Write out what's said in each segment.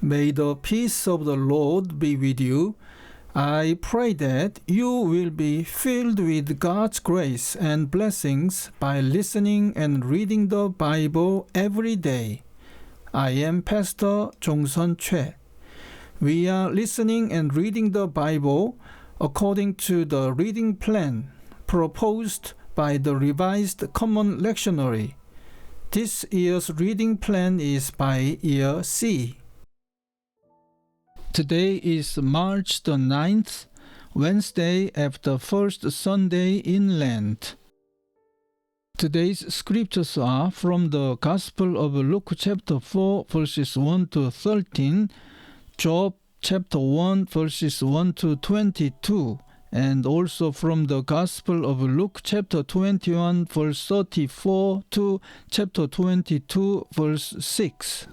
May the peace of the Lord be with you. I pray that you will be filled with God's grace and blessings by listening and reading the Bible every day. I am Pastor Jongsun Choi. We are listening and reading the Bible according to the reading plan proposed by the Revised Common Lectionary. This year's reading plan is by year C. Today is March the 9th, Wednesday after first Sunday in Lent. Today's scriptures are from the Gospel of Luke chapter 4 verses 1 to 13, Job chapter 1 verses 1 to 22, and also from the Gospel of Luke chapter 21 verse 34 to chapter 22 verse 6.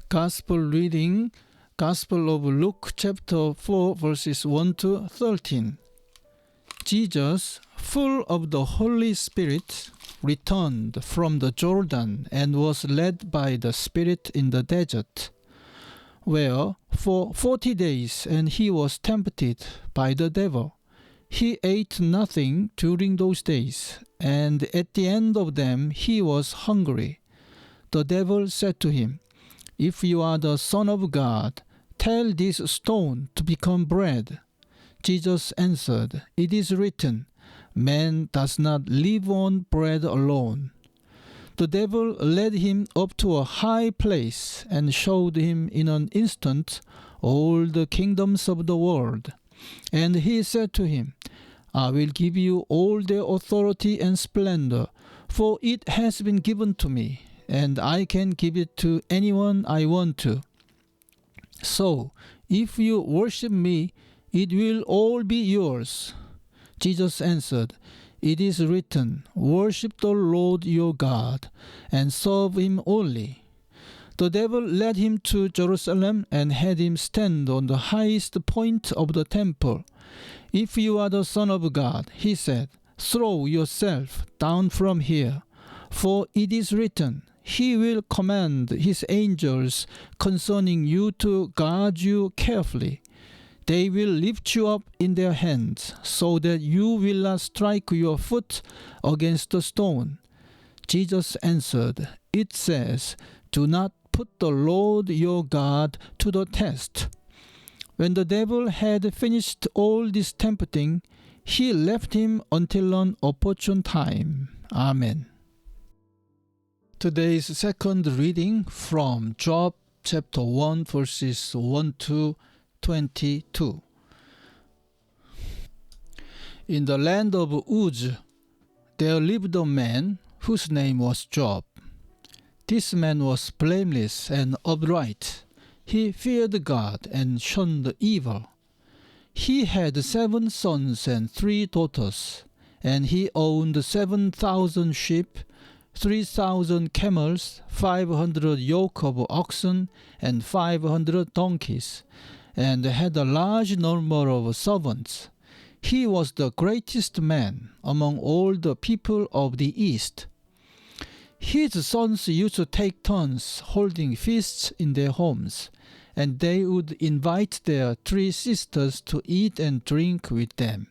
Gospel reading, Gospel of Luke chapter 4 verses 1 to 13. Jesus, full of the Holy Spirit, returned from the Jordan and was led by the Spirit in the desert, where for 40 days and he was tempted by the devil. He ate nothing during those days, and at the end of them he was hungry. The devil said to him, "If you are the Son of God, tell this stone to become bread." Jesus answered, "It is written, man does not live on bread alone." The devil led him up to a high place and showed him in an instant all the kingdoms of the world. And he said to him, "I will give you all their authority and splendor, for it has been given to me, and I can give it to anyone I want to. So, if you worship me, it will all be yours." Jesus answered, "It is written, worship the Lord your God, and serve him only." The devil led him to Jerusalem and had him stand on the highest point of the temple. "If you are the Son of God," he said, "throw yourself down from here, for it is written, he will command his angels concerning you to guard you carefully. They will lift you up in their hands, so that you will not strike your foot against a stone." Jesus answered, "It says, do not put the Lord your God to the test." When the devil had finished all this tempting, he left him until an opportune time. Amen. Today's second reading from Job chapter 1 verses 1 to 22. In the land of Uz, there lived a man whose name was Job. This man was blameless and upright. He feared God and shunned evil. He had 7 sons and 3 daughters, and he owned 7,000 sheep, 3,000 camels, 500 yoke of oxen, and 500 donkeys, and had a large number of servants. He was the greatest man among all the people of the East. His sons used to take turns holding feasts in their homes, and they would invite their 3 sisters to eat and drink with them.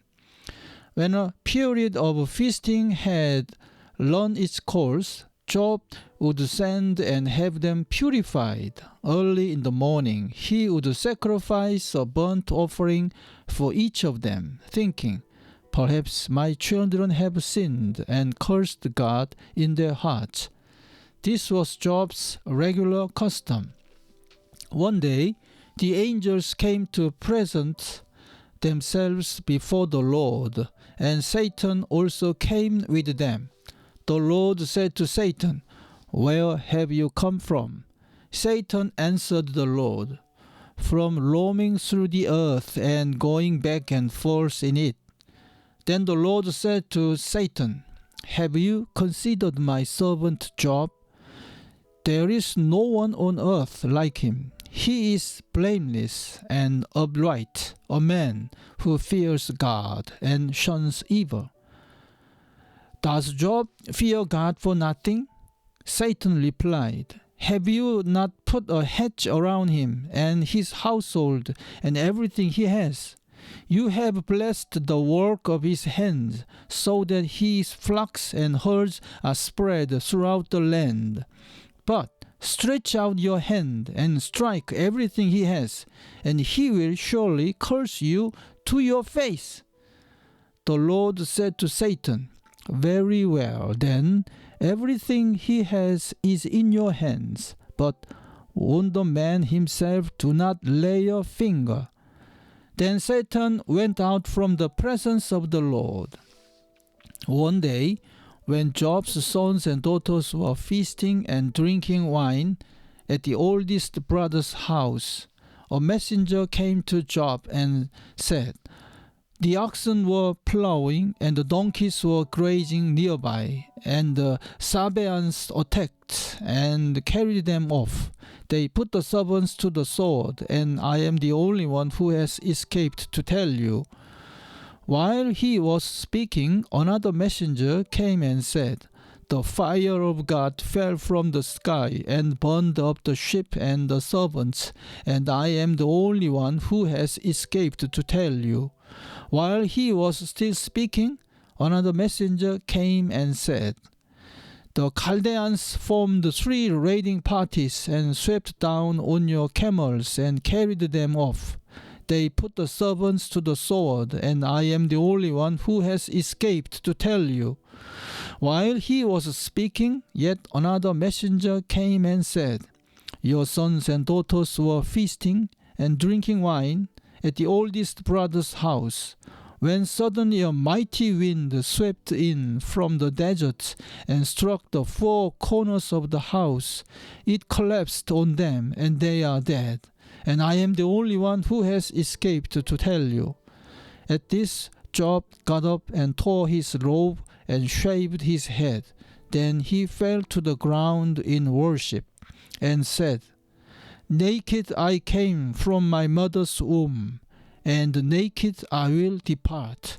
When a period of feasting had run its course, Job would send and have them purified. Early in the morning, he would sacrifice a burnt offering for each of them, thinking, "Perhaps my children have sinned and cursed God in their hearts." This was Job's regular custom. One day, the angels came to present themselves before the Lord, and Satan also came with them. The Lord said to Satan, "Where have you come from?" Satan answered the Lord, "From roaming through the earth and going back and forth in it." Then the Lord said to Satan, "Have you considered my servant Job? There is no one on earth like him. He is blameless and upright, a man who fears God and shuns evil. Does Job fear God for nothing?" Satan replied, "Have you not put a hedge around him and his household and everything he has? You have blessed the work of his hands, so that his flocks and herds are spread throughout the land. But stretch out your hand and strike everything he has, and he will surely curse you to your face." The Lord said to Satan, "Very well, then, everything he has is in your hands, but on the man himself do not lay a finger." Then Satan went out from the presence of the Lord. One day, when Job's sons and daughters were feasting and drinking wine at the oldest brother's house, a messenger came to Job and said, "The oxen were plowing and the donkeys were grazing nearby, and the Sabaeans attacked and carried them off. They put the servants to the sword, and I am the only one who has escaped to tell you." While he was speaking, another messenger came and said, "The fire of God fell from the sky and burned up the ship and the servants, and I am the only one who has escaped to tell you." While he was still speaking, another messenger came and said, "The Chaldeans formed 3 raiding parties and swept down on your camels and carried them off. They put the servants to the sword, and I am the only one who has escaped to tell you." While he was speaking, yet another messenger came and said, "Your sons and daughters were feasting and drinking wine at the oldest brother's house, when suddenly a mighty wind swept in from the desert and struck the 4 corners of the house. It collapsed on them, and they are dead. And I am the only one who has escaped to tell you." At this, Job got up and tore his robe and shaved his head. Then he fell to the ground in worship and said, "Naked I came from my mother's womb, and naked I will depart.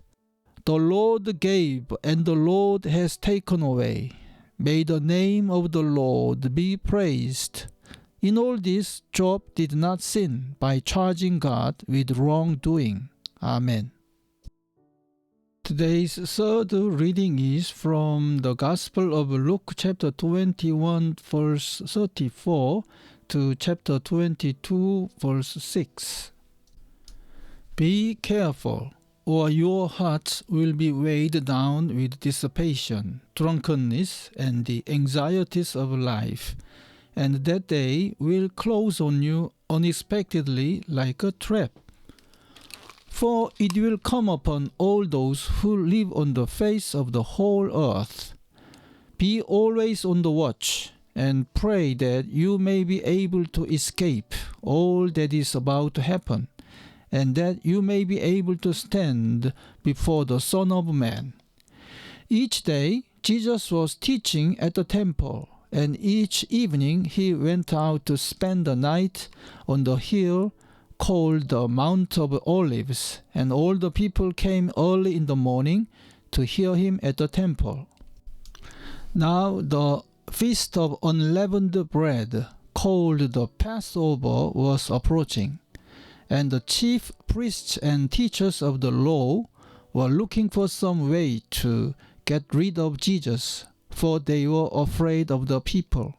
The Lord gave, and the Lord has taken away. May the name of the Lord be praised." In all this, Job did not sin by charging God with wrongdoing. Amen. Today's third reading is from the Gospel of Luke chapter 21 verse 34 to chapter 22 verse 6. "Be careful, or your hearts will be weighed down with dissipation, drunkenness, and the anxieties of life, and that day will close on you unexpectedly like a trap. For it will come upon all those who live on the face of the whole earth. Be always on the watch, and pray that you may be able to escape all that is about to happen, and that you may be able to stand before the Son of Man." Each day Jesus was teaching at the temple, and each evening he went out to spend the night on the hill called the Mount of Olives, and all the people came early in the morning to hear him at the temple. Now the feast of unleavened bread, called the Passover, was approaching, and the chief priests and teachers of the law were looking for some way to get rid of Jesus, for they were afraid of the people.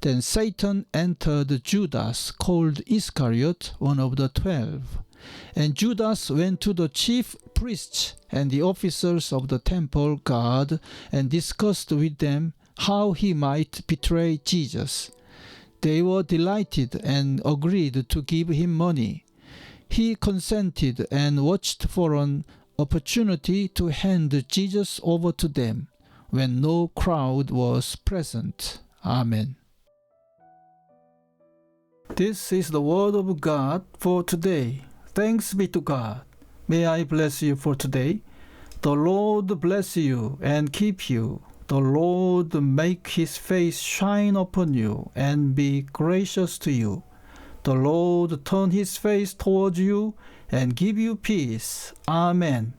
Then Satan entered Judas, called Iscariot, one of the 12. And Judas went to the chief priests and the officers of the temple guard and discussed with them how he might betray Jesus. They were delighted and agreed to give him money. He consented and watched for an opportunity to hand Jesus over to them when no crowd was present. Amen. This is the word of God for today. Thanks be to God. May I bless you for today. The Lord bless you and keep you. The Lord make his face shine upon you and be gracious to you. The Lord turn his face toward you and give you peace. Amen.